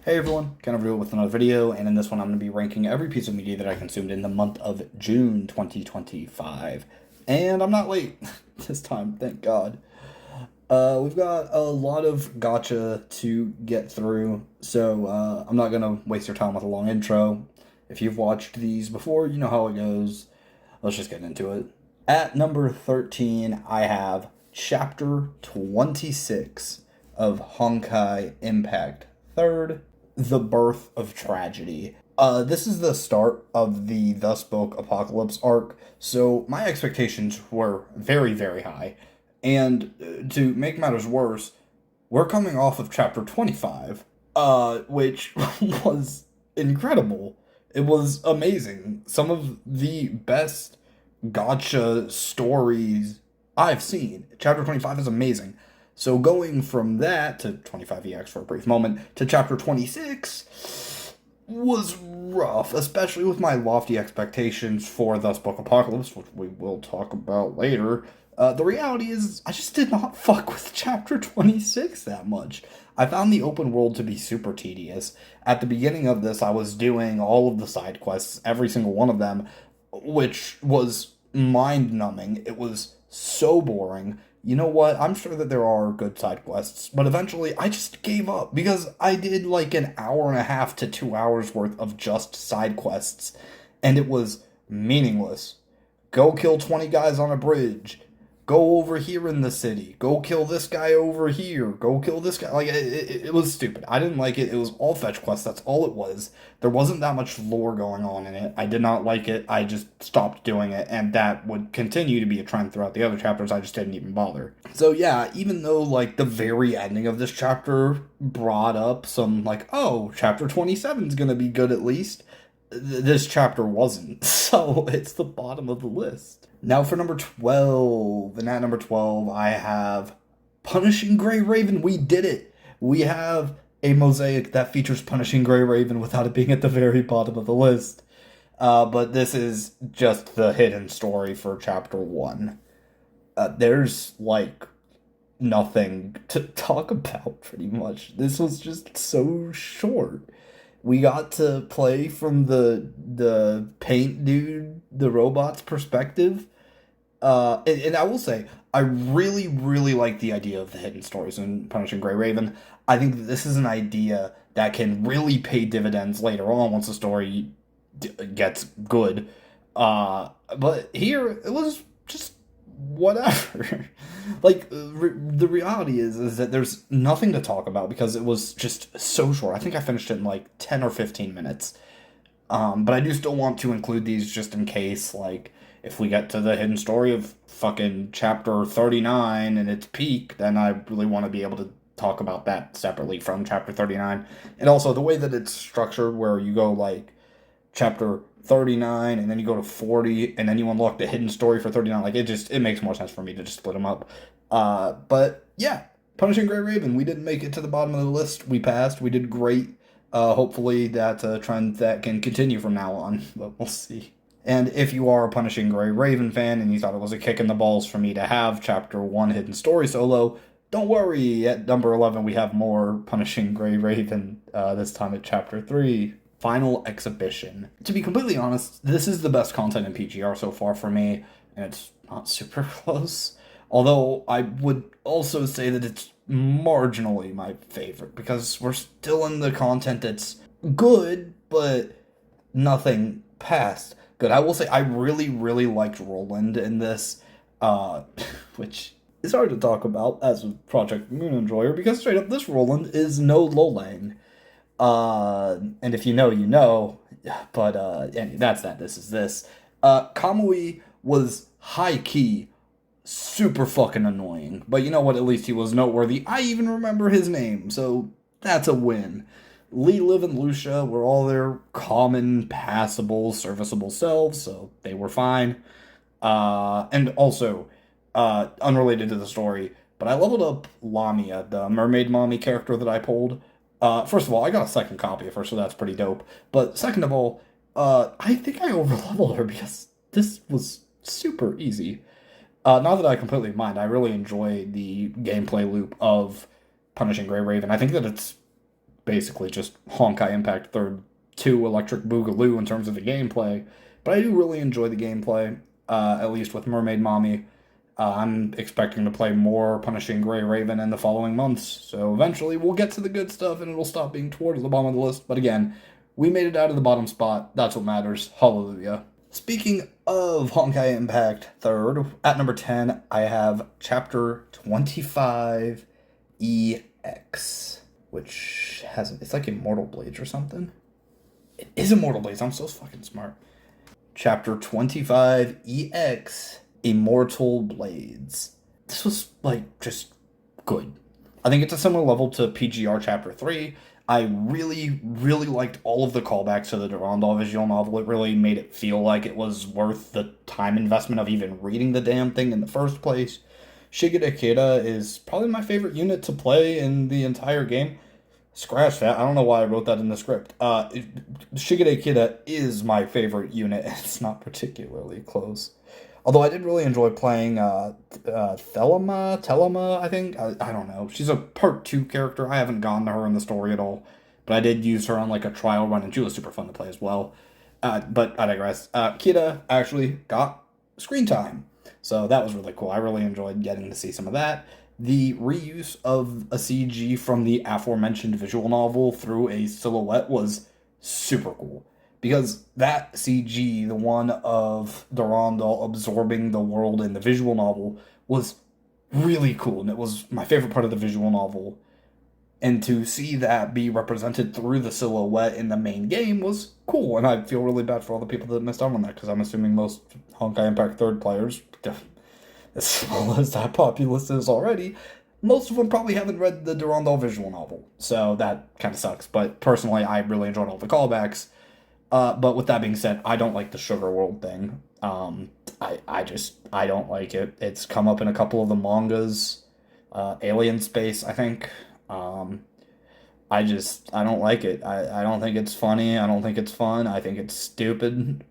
Hey everyone, kind of real with another video, and in this one I'm going to be ranking every piece of media that I consumed in the month of June 2025. And I'm not late this time, thank God. We've got a lot of gacha to get through, so I'm not going to waste your time with a long intro. If you've watched these before, you know how it goes. Let's just get into it. At number 13, I have Chapter 26 of Honkai Impact 3rd, The Birth of Tragedy. This is the start of the Dusk Apocalypse arc, so my expectations were very, very high. And to make matters worse, we're coming off of Chapter 25, which was incredible. It was amazing. Some of the best gotcha stories I've seen. Chapter 25 is amazing. So going from that to 25EX for a brief moment to chapter 26 was rough, especially with my lofty expectations for Thus Book Apocalypse, which we will talk about later. The reality is, I just did not fuck with chapter 26 that much. I found the open world to be super tedious. At the beginning of this, I was doing all of the side quests, every single one of them, which was mind-numbing. It was so boring. You know what? I'm sure that there are good side quests, but eventually I just gave up because I did like an hour and a half to 2 hours worth of just side quests, and it was meaningless. Go kill 20 guys on a bridge. Go over here in the city. Go kill this guy over here. Go kill this guy. Like, it was stupid. I didn't like it. It was all fetch quests. That's all it was. There wasn't that much lore going on in it. I did not like it. I just stopped doing it. And that would continue to be a trend throughout the other chapters. I just didn't even bother. So, yeah, even though, like, the very ending of this chapter brought up some, like, oh, chapter 27 is going to be good at least, this chapter wasn't. So, it's the bottom of the list. Now for number 12, and at number 12, I have Punishing Grey Raven. We did it! We have a mosaic that features Punishing Grey Raven without it being at the very bottom of the list. But this is just the hidden story for chapter 1. There's, like, nothing to talk about, pretty much. This was just so short. We got to play from the paint dude, the robot's perspective. And I will say, I really, really like the idea of the hidden stories in Punishing Grey Raven. I think that this is an idea that can really pay dividends later on once the story gets good. But here, it was just whatever. Like, the reality is that there's nothing to talk about because it was just so short. I think I finished it in like 10 or 15 minutes. But I do still want to include these just in case, like, if we get to the hidden story of fucking chapter 39 and its peak, then I really want to be able to talk about that separately from chapter 39. And also the way that it's structured, where you go like chapter 39 and then you go to 40 and then you unlock the hidden story for 39. Like, it makes more sense for me to just split them up. But yeah, Punishing Grey Raven, we didn't make it to the bottom of the list. We passed. We did great. Hopefully that's a trend that can continue from now on, but we'll see. And if you are a Punishing Grey Raven fan and you thought it was a kick in the balls for me to have Chapter 1 Hidden Story solo, don't worry, at number 11 we have more Punishing Grey Raven, this time at Chapter 3. Final Exhibition. To be completely honest, this is the best content in PGR so far for me, and it's not super close. Although I would also say that it's marginally my favorite, because we're still in the content that's good, but nothing past good. I will say I really, really liked Roland in this, which is hard to talk about as a Project Moon enjoyer, because straight up, this Roland is no Lolang. And if you know, you know, but, that's that, this is this. Kamui was high-key super fucking annoying, but you know what, at least he was noteworthy. I even remember his name, so that's a win. Lee, Liv, and Lucia were all their common, passable, serviceable selves, so they were fine. And also, unrelated to the story, but I leveled up Lamia, the mermaid mommy character that I pulled. First of all, I got a second copy of her, so that's pretty dope. But second of all, I think I overleveled her because this was super easy. Not that I completely mind, I really enjoy the gameplay loop of Punishing Grey Raven. I think that it's basically just Honkai Impact Third 2 Electric Boogaloo in terms of the gameplay. But I do really enjoy the gameplay, at least with Mermaid Mommy. I'm expecting to play more Punishing Gray Raven in the following months, so eventually we'll get to the good stuff and it'll stop being towards the bottom of the list. But again, we made it out of the bottom spot. That's what matters. Hallelujah. Speaking of Honkai Impact Third, at number 10, I have Chapter 25 EX, which has, it's like Immortal Blades or something. It is Immortal Blades. I'm so fucking smart. Chapter 25 EX, Immortal Blades. This was, like, just good. I think it's a similar level to PGR Chapter 3. I really, really liked all of the callbacks to the Durandal visual novel. It really made it feel like it was worth the time investment of even reading the damn thing in the first place. Shigeta Kida is probably my favorite unit to play in the entire game. Scratch that. I don't know why I wrote that in the script. Shigeta Kida is my favorite unit. It's not particularly close. Although I did really enjoy playing Telema, I think. I don't know. She's a part 2 character. I haven't gotten to her in the story at all. But I did use her on like a trial run, and she was super fun to play as well. But I digress. Kida actually got screen time. So that was really cool. I really enjoyed getting to see some of that. The reuse of a CG from the aforementioned visual novel through a silhouette was super cool. Because that CG, the one of Durandal absorbing the world in the visual novel, was really cool. And it was my favorite part of the visual novel. And to see that be represented through the silhouette in the main game was cool. And I feel really bad for all the people that missed out on that, because I'm assuming most Honkai Impact Third players, as small as that populace is already, most of them probably haven't read the Durandal visual novel. So that kind of sucks. But personally, I really enjoyed all the callbacks. But with that being said, I don't like the Sugar World thing. I don't like it. It's come up in a couple of the mangas. Alien Space, I think. I don't like it. I don't think it's funny. I don't think it's fun. I think it's stupid.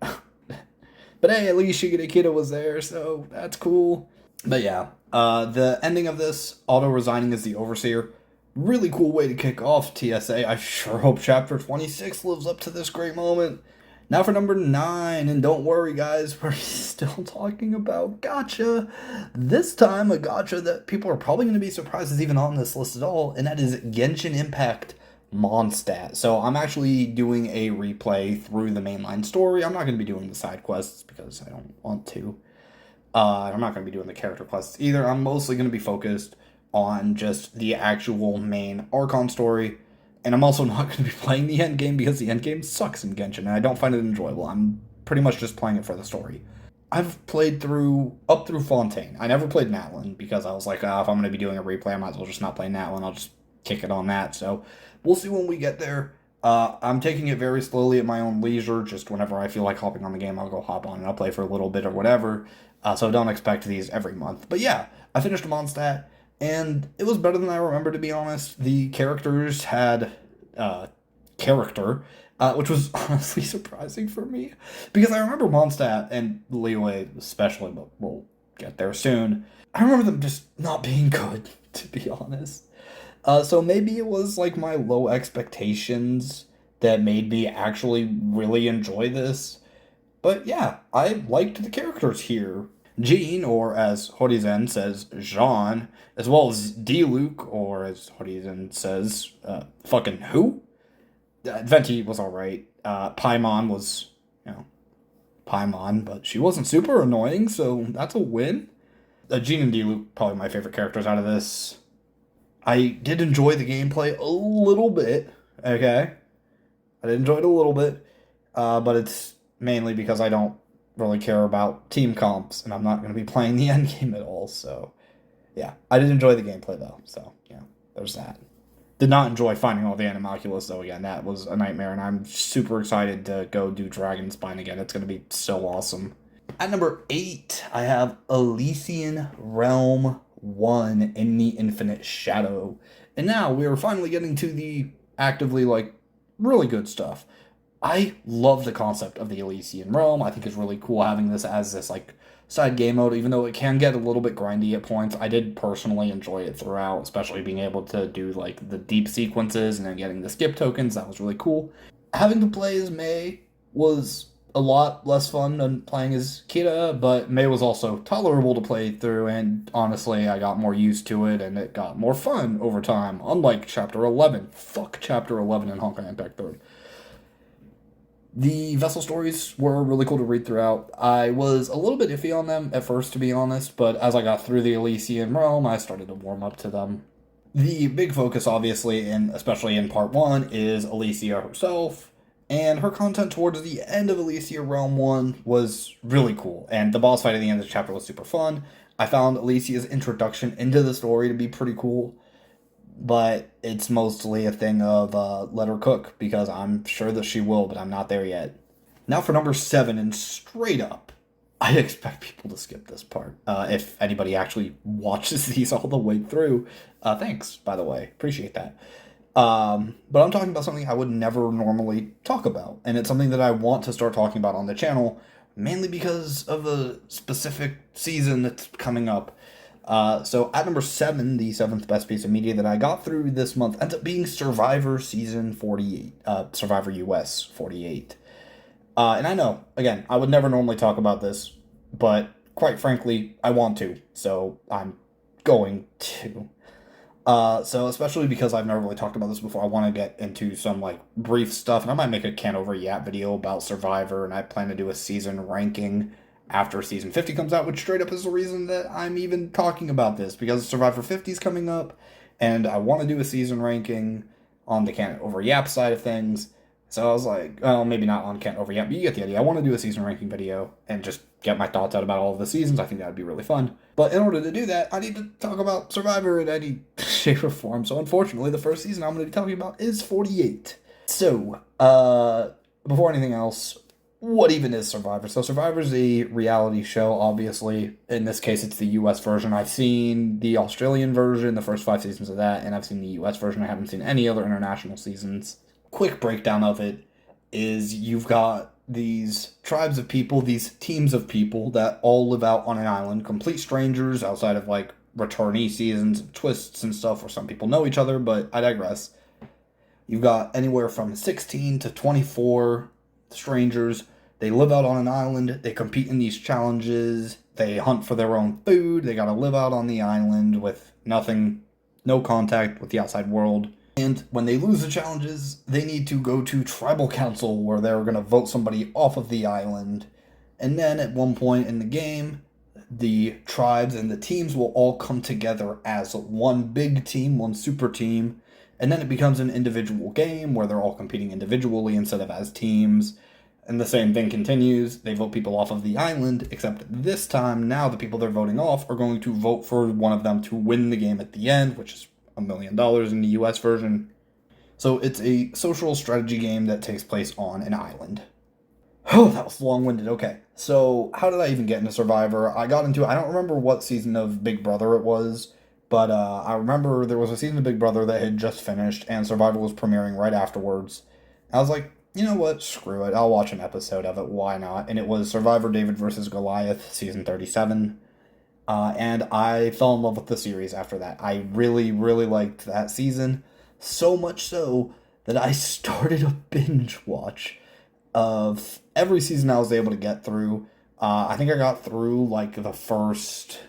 But hey, at least Shigeta Kida was there, so that's cool. But yeah, the ending of this, auto-resigning as the Overseer, really cool way to kick off TSA. I sure hope Chapter 26 lives up to this great moment. Now for number 9, and don't worry guys, we're still talking about gacha. This time, a gacha that people are probably going to be surprised is even on this list at all, and that is Genshin Impact Monstadt. So I'm actually doing a replay through the mainline story. I'm not going to be doing the side quests because I don't want to. I'm not going to be doing the character quests either. I'm mostly going to be focused on just the actual main Archon story. And I'm also not going to be playing the endgame because the endgame sucks in Genshin, and I don't find it enjoyable. I'm pretty much just playing it for the story. I've played up through Fontaine. I never played Natlan because I was like, if I'm going to be doing a replay, I might as well just not play Natlan. I'll just kick it on that. So we'll see when we get there. I'm taking it very slowly at my own leisure. Just whenever I feel like hopping on the game, I'll go hop on and I'll play for a little bit or whatever. So don't expect these every month. But yeah, I finished Mondstadt, and it was better than I remember, to be honest. The characters had character, which was honestly surprising for me. Because I remember Mondstadt, and Liyue especially, but we'll get there soon. I remember them just not being good, to be honest. So maybe it was like my low expectations that made me actually really enjoy this. But yeah, I liked the characters here. Jean, or as Horizen says, Jean, as well as Diluc, or as Horizen says, fucking who? Venti was alright. Paimon was, Paimon, but she wasn't super annoying, so that's a win. Jean and Diluc, probably my favorite characters out of this. I did enjoy the gameplay a little bit, okay? I did enjoy it a little bit, but it's mainly because I don't really care about team comps, and I'm not going to be playing the endgame at all, so yeah. I did enjoy the gameplay, though, so yeah, there's that. Did not enjoy finding all the Animalculus, though, again. That was a nightmare, and I'm super excited to go do Dragonspine again. It's going to be so awesome. At number 8, I have Elysian Realm 1 in the Infinite Shadow. And now we are finally getting to the actively, really good stuff. I love the concept of the Elysian Realm. I think it's really cool having this as this, side game mode, even though it can get a little bit grindy at points. I did personally enjoy it throughout, especially being able to do like the deep sequences and then getting the skip tokens. That was really cool. Having to play as Mei was a lot less fun than playing as Kira, but Mei was also tolerable to play through, and honestly, I got more used to it, and it got more fun over time, unlike Chapter 11. Fuck Chapter 11 in Honkai Impact 3rd. The vessel stories were really cool to read throughout. I was a little bit iffy on them at first, to be honest, but as I got through the Elysian realm, I started to warm up to them. The big focus, obviously, and especially in part 1, is Elysia herself, and her content towards the end of Elysia Realm 1 was really cool, and the boss fight at the end of the chapter was super fun. I found Elysia's introduction into the story to be pretty cool, but it's mostly a thing of let her cook, because I'm sure that she will, but I'm not there yet. Now for number 7, and straight up, I expect people to skip this part. If anybody actually watches these all the way through, thanks, by the way. Appreciate that. But I'm talking about something I would never normally talk about, and it's something that I want to start talking about on the channel, mainly because of a specific season that's coming up. So at number 7, the 7th best piece of media that I got through this month ends up being Survivor Season 48, Survivor US 48. And I know, again, I would never normally talk about this, but quite frankly, I want to, so I'm going to. So especially because I've never really talked about this before, I want to get into some like brief stuff, and I might make a can over yap video about Survivor, and I plan to do a season ranking after season 50 comes out, which straight up is the reason that I'm even talking about this, because Survivor 50 is coming up, and I want to do a season ranking on the can over yap side of things. So I was like, well, maybe not on Kent over yet, but you get the idea. I want to do a season ranking video and just get my thoughts out about all of the seasons. I think that would be really fun. But in order to do that, I need to talk about Survivor in any shape or form. So unfortunately, the first season I'm going to be talking about is 48. So, before anything else, what even is Survivor? So Survivor is a reality show, obviously. In this case, it's the US version. I've seen the Australian version, the first 5 seasons of that, and I've seen the US version. I haven't seen any other international seasons. Quick breakdown of it is you've got these tribes of people, these teams of people that all live out on an island, complete strangers outside of like returnee seasons, twists and stuff where some people know each other, but I digress. You've got anywhere from 16 to 24 strangers. They live out on an island, they compete in these challenges, they hunt for their own food, they gotta live out on the island with nothing, no contact with the outside world. And when they lose the challenges, they need to go to tribal council where they're going to vote somebody off of the island. And then at one point in the game, the tribes and the teams will all come together as one big team, one super team. And then it becomes an individual game where they're all competing individually instead of as teams. And the same thing continues. They vote people off of the island, except this time, now the people they're voting off are going to vote for one of them to win the game at the end, which is $1 million in the US version. So it's a social strategy game that takes place on an island. Oh, that was long-winded. Okay, so how did I even get into Survivor? I got into, I don't remember what season of Big Brother it was, but I remember there was a season of Big Brother that had just finished, and Survivor was premiering right afterwards. I was like, you know what, screw it, I'll watch an episode of it, why not? And it was Survivor David vs. Goliath, season 37. And I fell in love with the series after that. I really, really liked that season. So much so that I started a binge watch of every season I was able to get through. I think I got through like the first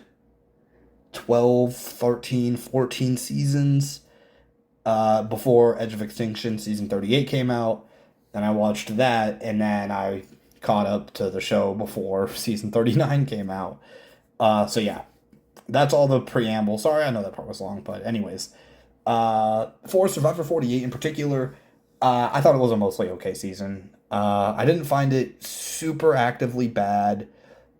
12, 13, 14 seasons before Edge of Extinction season 38 came out. Then I watched that, and then I caught up to the show before season 39 came out. So yeah, that's all the preamble. Sorry, I know that part was long, but anyways. For Survivor 48 in particular, I thought it was a mostly okay season. I didn't find it super actively bad,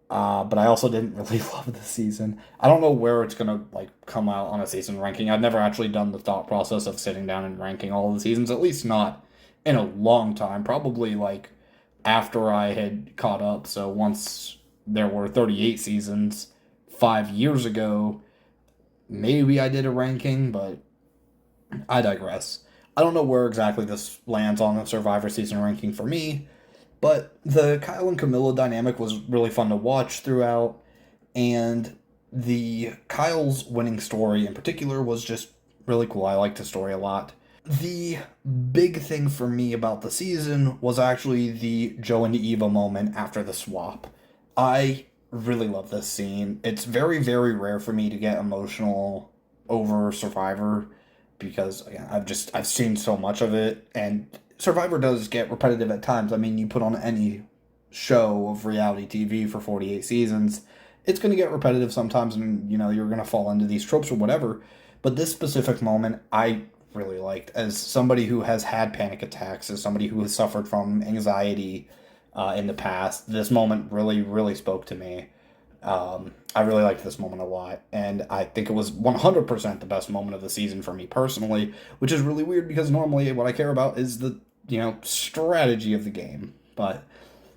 but I also didn't really love the season. I don't know where it's gonna like come out on a season ranking. I've never actually done the thought process of sitting down and ranking all of the seasons, at least not in a long time. Probably like after I had caught up, so once there were 38 seasons 5 years ago, maybe I did a ranking, but I digress. I don't know where exactly this lands on the Survivor season ranking for me, but the Kyle and Camilla dynamic was really fun to watch throughout. And the Kyle's winning story in particular was just really cool. I liked the story a lot. The big thing for me about the season was actually the Joe and Eva moment after the swap. I really love this scene. It's very, very rare for me to get emotional over Survivor because again, I've seen so much of it, and Survivor does get repetitive at times. I mean, you put on any show of reality TV for 48 seasons, it's going to get repetitive sometimes, and you're going to fall into these tropes or whatever. But this specific moment, I really liked as somebody who has had panic attacks, as somebody who has suffered from anxiety in the past. This moment really, really spoke to me. I really liked this moment a lot, and I think it was 100% the best moment of the season for me personally, which is really weird because normally what I care about is the strategy of the game, but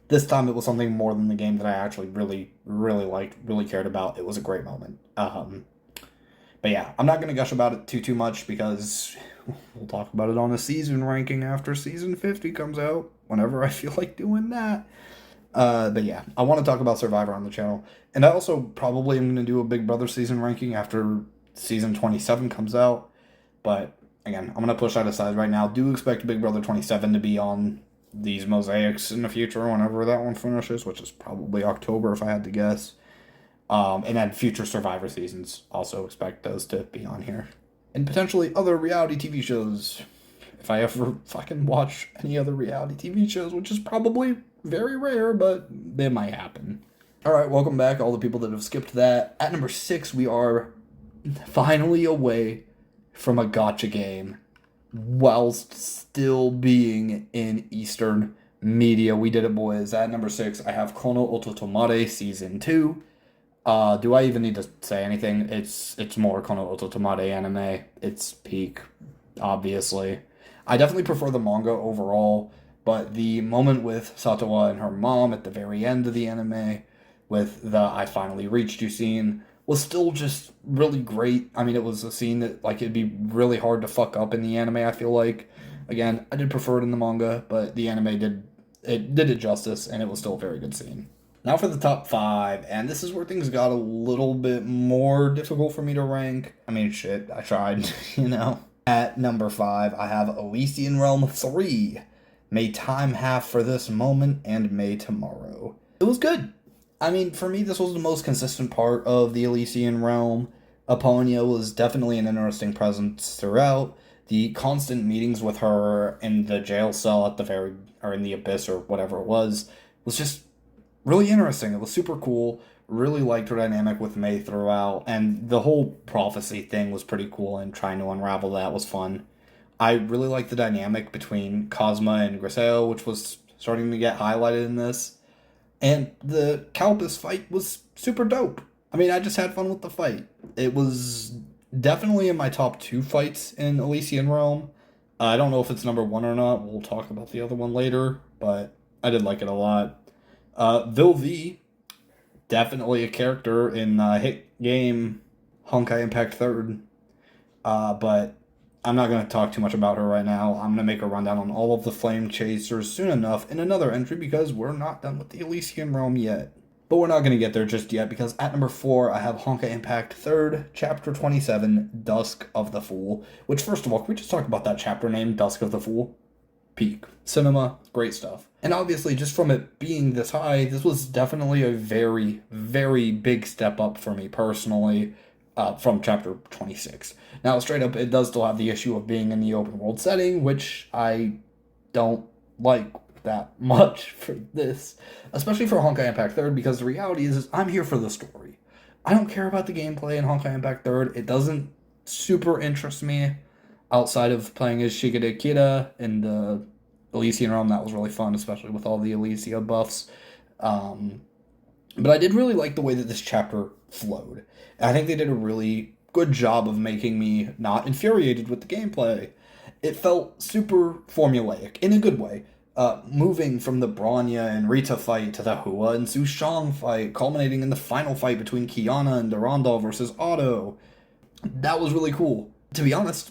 this time it was something more than the game that I actually really, really liked, really cared about. It was a great moment. But yeah, I'm not going to gush about it too much because we'll talk about it on a season ranking after season 50 comes out, whenever I feel like doing that. But yeah, I want to talk about Survivor on the channel. And I also probably am going to do a Big Brother season ranking after season 27 comes out. But again, I'm going to push that aside right now. Do expect Big Brother 27 to be on these mosaics in the future whenever that one finishes, which is probably October if I had to guess. And then future Survivor seasons, also expect those to be on here. And potentially other reality TV shows, if I ever fucking watch any other reality TV shows, which is probably very rare, but they might happen. Alright, welcome back, all the people that have skipped that. At number 6, we are finally away from a gacha game, whilst still being in Eastern media. We did it, boys. At number 6, I have Kono Oto Tomare Season 2. Do I even need to say anything? It's more Kono Oto Tomare anime. It's peak, obviously. I definitely prefer the manga overall, but the moment with Satoa and her mom at the very end of the anime, with the I finally reached you scene, was still just really great. I mean, it was a scene that, it'd be really hard to fuck up in the anime, I feel like. Again, I did prefer it in the manga, but the anime did it justice, and it was still a very good scene. Now for the top 5, and this is where things got a little bit more difficult for me to rank. I mean, shit, I tried, At number 5, I have Elysian Realm 3. May time have for this moment, and may tomorrow. It was good. I mean, for me, this was the most consistent part of the Elysian Realm. Aponia was definitely an interesting presence throughout. The constant meetings with her in the jail cell or in the abyss or whatever it was just really interesting. It was super cool. Really liked her dynamic with May throughout, and the whole prophecy thing was pretty cool, and trying to unravel that was fun. I really liked the dynamic between Cosma and Griseo, which was starting to get highlighted in this. And the Calpus fight was super dope. I mean, I just had fun with the fight. It was definitely in my top 2 fights in Elysian Realm. I don't know if it's number 1 or not. We'll talk about the other one later, but I did like it a lot. Vilvi, definitely a character in hit game Honkai Impact 3rd. But I'm not going to talk too much about her right now. I'm going to make a rundown on all of the Flame Chasers soon enough in another entry because we're not done with the Elysian Realm yet. But we're not going to get there just yet because at number 4, I have Honkai Impact 3rd, Chapter 27, Dusk of the Fool. Which, first of all, can we just talk about that chapter name, Dusk of the Fool? Peak. Cinema, great stuff. And obviously, just from it being this high, this was definitely a very, very big step up for me personally. From chapter 26. Now, straight up, it does still have the issue of being in the open world setting, which I don't like that much for this, especially for Honkai Impact 3rd, because the reality is I'm here for the story. I don't care about the gameplay in Honkai Impact 3rd. It doesn't super interest me outside of playing as Shigede Kira in the Elysian Realm. That was really fun, especially with all the Elysia buffs. But I did really like the way that this chapter flowed. I think they did a really good job of making me not infuriated with the gameplay. It felt super formulaic, in a good way. Moving from the Bronya and Rita fight to the Hua and Sushang fight, culminating in the final fight between Kiana and Durandal versus Otto. That was really cool. To be honest,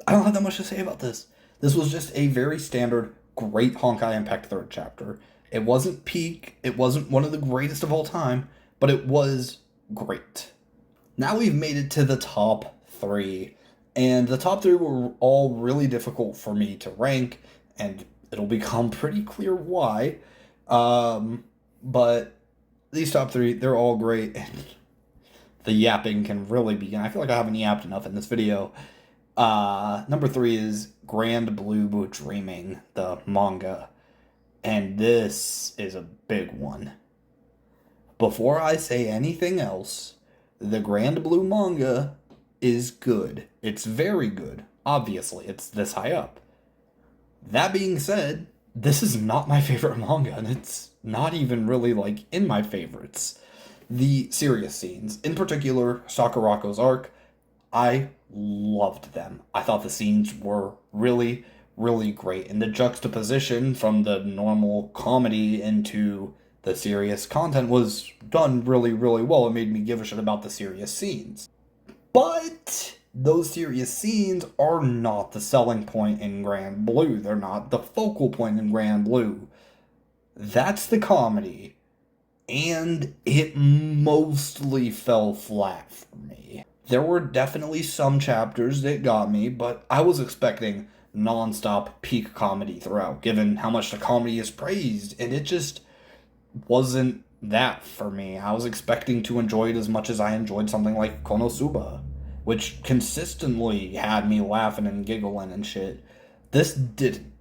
I don't have that much to say about this. This was just a very standard, great Honkai Impact 3rd chapter. It wasn't peak, it wasn't one of the greatest of all time, but it was great. Now we've made it to the top 3. And the top 3 were all really difficult for me to rank, and it'll become pretty clear why. But these top 3, they're all great, and the yapping can really begin. I feel like I haven't yapped enough in this video. Number 3 is Grand Blue Dreaming, the manga. And this is a big one. Before I say anything else, the Grand Blue manga is good. It's very good. Obviously, it's this high up. That being said, this is not my favorite manga, and it's not even really, like, in my favorites. The serious scenes, in particular, Sakurako's arc, I loved them. I thought the scenes were really, really great, and the juxtaposition from the normal comedy into the serious content was done really, really well. It made me give a shit about the serious scenes. But those serious scenes are not the selling point in Grand Blue. They're not the focal point in Grand Blue. That's the comedy. And it mostly fell flat for me. There were definitely some chapters that got me, but I was expecting non-stop peak comedy throughout, given how much the comedy is praised, and it just wasn't that for me. I was expecting to enjoy it as much as I enjoyed something like Konosuba, which consistently had me laughing and giggling and shit. This didn't.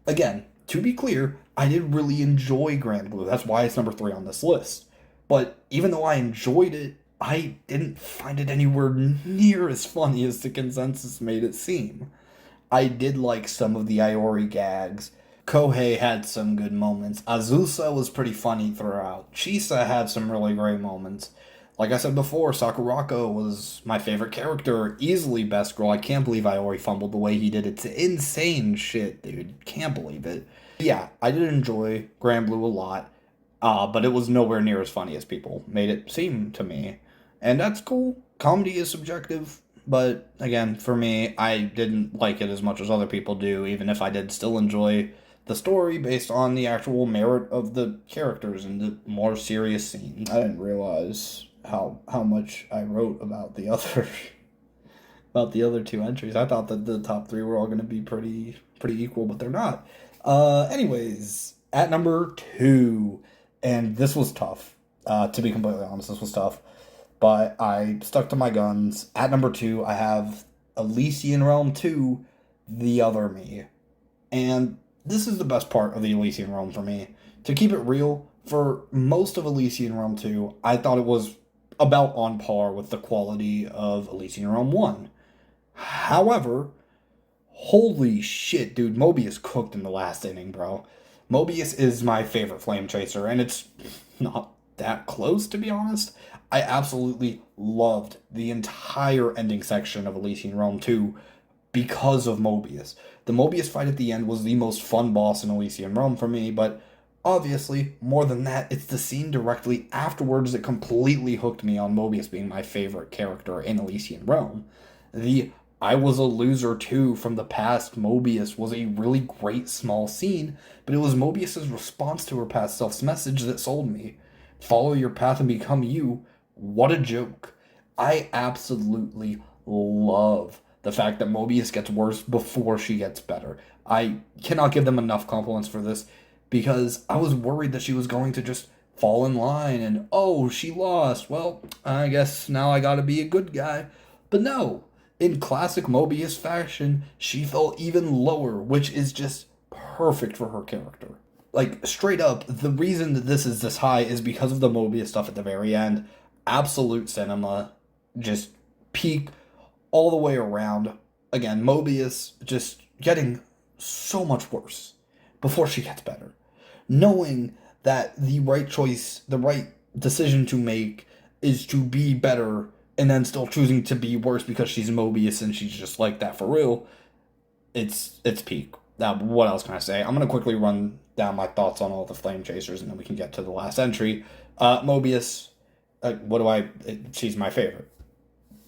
Again, to be clear, I did really enjoy Grand Blue. That's why it's number 3 on this list. But even though I enjoyed it, I didn't find it anywhere near as funny as the consensus made it seem. I did like some of the Iori gags. Kohei had some good moments. Azusa was pretty funny throughout. Chisa had some really great moments. Like I said before, Sakurako was my favorite character. Easily best girl. I can't believe Iori fumbled the way he did. It's insane shit, dude. Can't believe it. Yeah, I did enjoy Grand Blue a lot. But it was nowhere near as funny as people made it seem to me. And that's cool. Comedy is subjective. But again, for me, I didn't like it as much as other people do, even if I did still enjoy the story based on the actual merit of the characters and the more serious scenes. I didn't realize how much I wrote about the other about the other 2 entries. I thought that the top 3 were all going to be pretty equal, but they're not. Anyways, at number 2, and this was tough. To be completely honest, this was tough. But I stuck to my guns. At number 2, I have Elysian Realm 2, The Other Me. And this is the best part of the Elysian Realm for me. To keep it real, for most of Elysian Realm 2, I thought it was about on par with the quality of Elysian Realm 1. However, holy shit, dude, Mobius cooked in the last inning, bro. Mobius is my favorite Flame Chaser, and it's not that close, to be honest. I absolutely loved the entire ending section of Elysian Realm 2 because of Mobius. The Mobius fight at the end was the most fun boss in Elysian Realm for me, but obviously, more than that, it's the scene directly afterwards that completely hooked me on Mobius being my favorite character in Elysian Realm. The I was a loser too from the past Mobius was a really great small scene, but it was Mobius's response to her past self's message that sold me. Follow your path and become you. What a joke. I absolutely love the fact that Mobius gets worse before she gets better. I cannot give them enough compliments for this because I was worried that she was going to just fall in line and, oh, she lost. Well, I guess now I gotta be a good guy. But no, in classic Mobius fashion, she fell even lower, which is just perfect for her character. Like, straight up, the reason that this is this high is because of the Mobius stuff at the very end. Absolute cinema, just peak all the way around. Again, Mobius just getting so much worse before she gets better. Knowing that the right choice, the right decision to make is to be better and then still choosing to be worse because she's Mobius and she's just like that for real. It's peak. Now, what else can I say? I'm going to quickly run down my thoughts on all the Flame Chasers and then we can get to the last entry. Mobius, she's my favorite.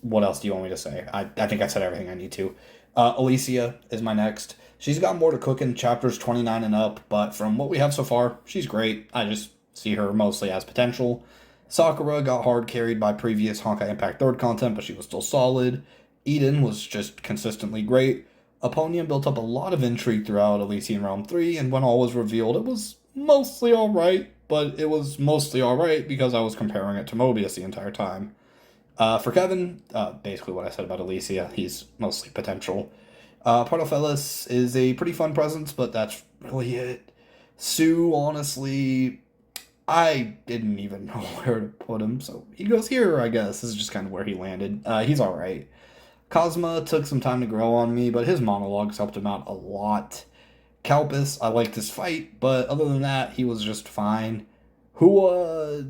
What else do you want me to say? I think I said everything I need to. Alicia is my next. She's got more to cook in chapters 29 and up, but from what we have so far, she's great. I just see her mostly as potential. Sakura got hard carried by previous Honkai Impact 3rd content, but she was still solid. Eden was just consistently great. Eponium built up a lot of intrigue throughout Elysian Realm 3, and when all was revealed, it was mostly alright, but it was mostly alright because I was comparing it to Mobius the entire time. For Kevin, basically what I said about Elysia, he's mostly potential. Pardofelis is a pretty fun presence, but that's really it. Sue, honestly, I didn't even know where to put him, so he goes here, I guess. This is just kind of where he landed. He's alright. Cosma took some time to grow on me, but his monologues helped him out a lot. Kalpis, I liked his fight, but other than that, he was just fine. Hua,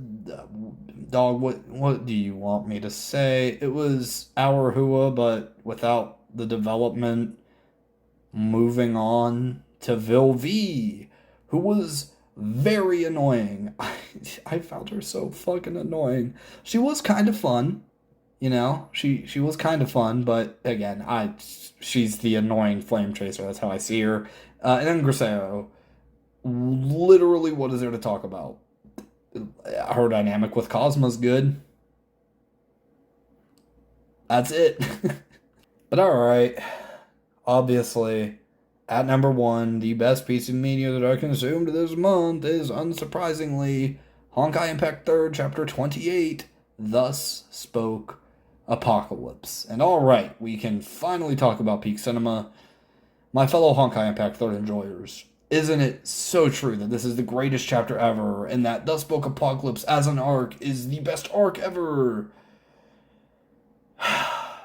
dog, what do you want me to say? It was our Hua, but without the development. Moving on to Vilvi, who was very annoying. I found her so fucking annoying. She was kind of fun, you know. She was kind of fun, but again, she's the annoying flame chaser. That's how I see her. And then Griseo, literally, what is there to talk about? Her dynamic with Cosmo's good. That's it. But alright. Obviously, at number 1, the best piece of media that I consumed this month is, unsurprisingly, Honkai Impact 3rd, Chapter 28, Thus Spoke Apocalypse. And alright, we can finally talk about peak cinema. My fellow Honkai Impact 3rd enjoyers, isn't it so true that this is the greatest chapter ever, and that Thus Spoke Apocalypse as an arc is the best arc ever?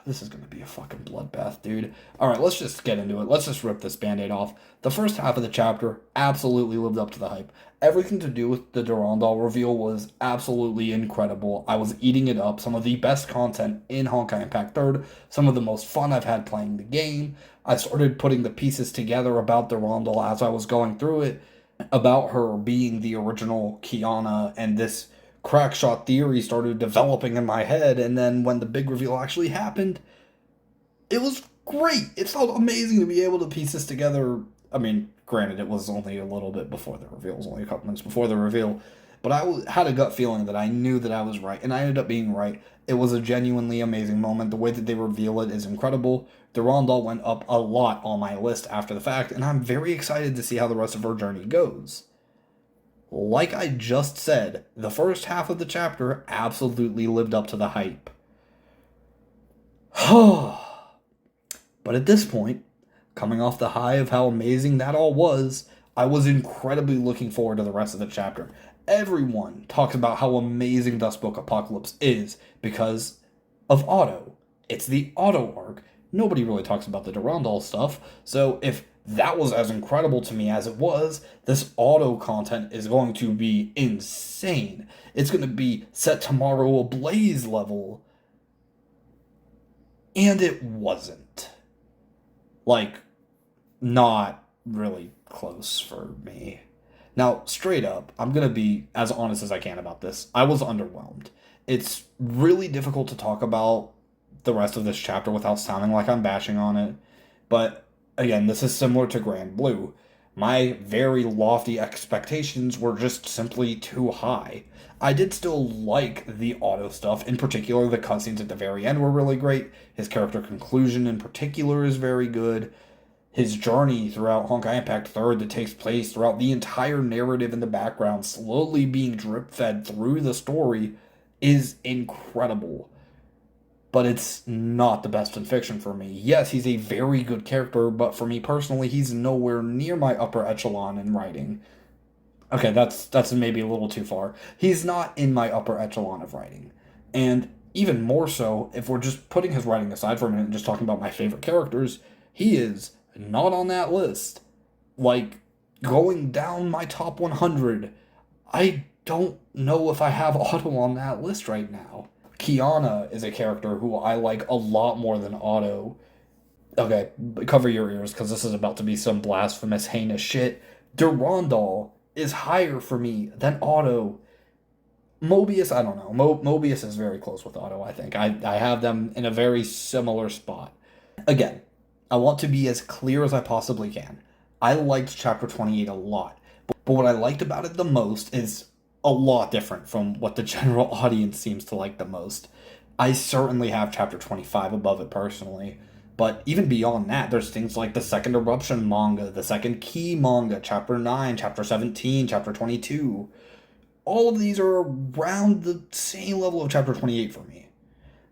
This is going to be a fucking bloodbath, dude. Alright, let's just get into it. Let's just rip this band-aid off. The first half of the chapter absolutely lived up to the hype. Everything to do with the Durandal reveal was absolutely incredible. I was eating it up. Some of the best content in Honkai Impact 3rd. Some of the most fun I've had playing the game. I started putting the pieces together about Durandal as I was going through it. About her being the original Kiana, and this crackshot theory started developing in my head, and then when the big reveal actually happened, it was great. It felt amazing to be able to piece this together. I mean, granted, it was only a little bit before the reveal. It was only a couple minutes before the reveal, but I had a gut feeling that I knew that I was right, and I ended up being right. It was a genuinely amazing moment. The way that they reveal it is incredible. Durandal went up a lot on my list after the fact, and I'm very excited to see how the rest of her journey goes. Like I just said, the first half of the chapter absolutely lived up to the hype. But at this point, coming off the high of how amazing that all was, I was incredibly looking forward to the rest of the chapter. Everyone talks about how amazing Dusk Book Apocalypse is because of Auto. It's the Auto arc. Nobody really talks about the Durandal stuff, so if that was as incredible to me as it was, this Auto content is going to be insane. It's going to be set Tomare ablaze level. And it wasn't. Like, not really close for me. Now, straight up, I'm going to be as honest as I can about this. I was underwhelmed. It's really difficult to talk about the rest of this chapter without sounding like I'm bashing on it. But, again, this is similar to Grand Blue. My very lofty expectations were just simply too high. I did still like the Auto stuff. In particular, the cutscenes at the very end were really great. His character conclusion in particular is very good. His journey throughout Honkai Impact 3rd that takes place throughout the entire narrative in the background, slowly being drip-fed through the story, is incredible. But it's not the best in fiction for me. Yes, he's a very good character, but for me personally, he's nowhere near my upper echelon in writing. Okay, that's maybe a little too far. He's not in my upper echelon of writing. And even more so, if we're just putting his writing aside for a minute and just talking about my favorite characters, he is not on that list. Like, going down my top 100, I don't know if I have Auto on that list right now. Kiana is a character who I like a lot more than Auto. Okay, cover your ears, because this is about to be some blasphemous, heinous shit. Durandal is higher for me than Auto. Mobius, I don't know. Mobius is very close with Auto, I think. I have them in a very similar spot. Again, I want to be as clear as I possibly can. I liked Chapter 28 a lot. But what I liked about it the most is a lot different from what the general audience seems to like the most. I certainly have chapter 25 above it personally. But even beyond that, there's things like the second Eruption manga, the second Key manga, chapter 9, chapter 17, chapter 22. All of these are around the same level of chapter 28 for me.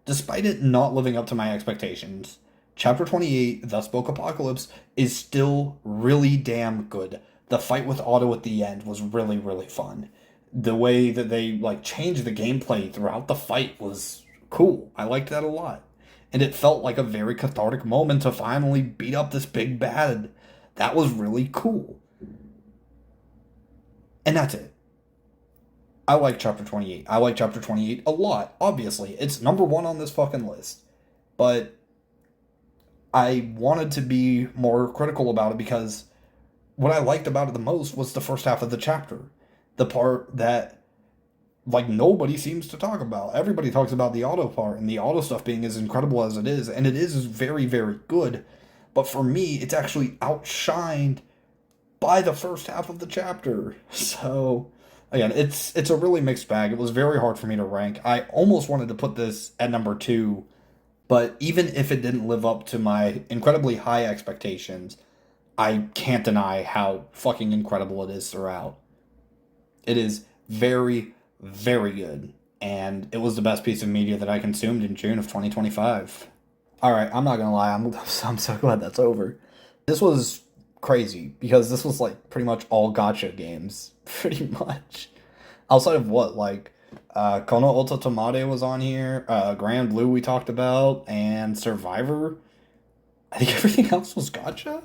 Despite it not living up to my expectations, chapter 28, The Spoke Apocalypse, is still really damn good. The fight with Otto at the end was really, really fun. The way that they changed the gameplay throughout the fight was cool. I liked that a lot. And it felt like a very cathartic moment to finally beat up this big bad. That was really cool. And that's it. I like chapter 28. I like chapter 28 a lot, obviously. It's number 1 on this fucking list. But I wanted to be more critical about it because what I liked about it the most was the first half of the chapter. The part that nobody seems to talk about. Everybody talks about the auto part and the auto stuff being as incredible as it is, and it is very, very good. But for me, it's actually outshined by the first half of the chapter. So again, it's a really mixed bag. It was very hard for me to rank. I almost wanted to put this at number 2, but even if it didn't live up to my incredibly high expectations, I can't deny how fucking incredible it is throughout. It is very, very good, and it was the best piece of media that I consumed in June of 2025. Alright, I'm not gonna lie, I'm so glad that's over. This was crazy, because this was pretty much all gacha games, pretty much. Outside of what, Kono Ota Tomare was on here, Grand Blue we talked about, and Survivor. I think everything else was gacha?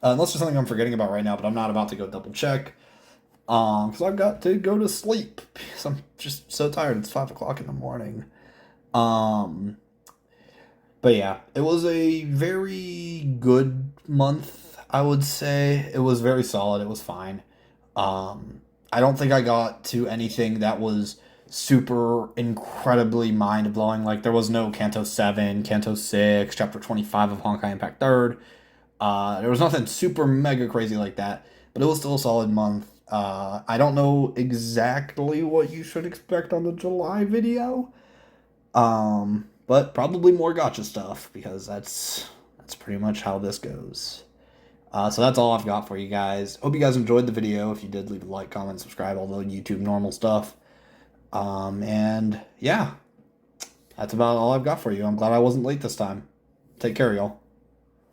Unless there's something I'm forgetting about right now, but I'm not about to go double check. Because I've got to go to sleep. Because I'm just so tired. It's 5 o'clock in the morning. But yeah, it was a very good month, I would say. It was very solid. It was fine. I don't think I got to anything that was super incredibly mind-blowing. There was no Kanto 7, Kanto 6, Chapter 25 of Honkai Impact 3rd. There was nothing super mega crazy like that, but it was still a solid month. I don't know exactly what you should expect on the July video, but probably more gacha stuff, because that's pretty much how this goes. So that's all I've got for you guys. Hope you guys enjoyed the video. If you did, leave a like, comment, subscribe, all the YouTube normal stuff. And yeah, that's about all I've got for you. I'm glad I wasn't late this time. Take care, y'all.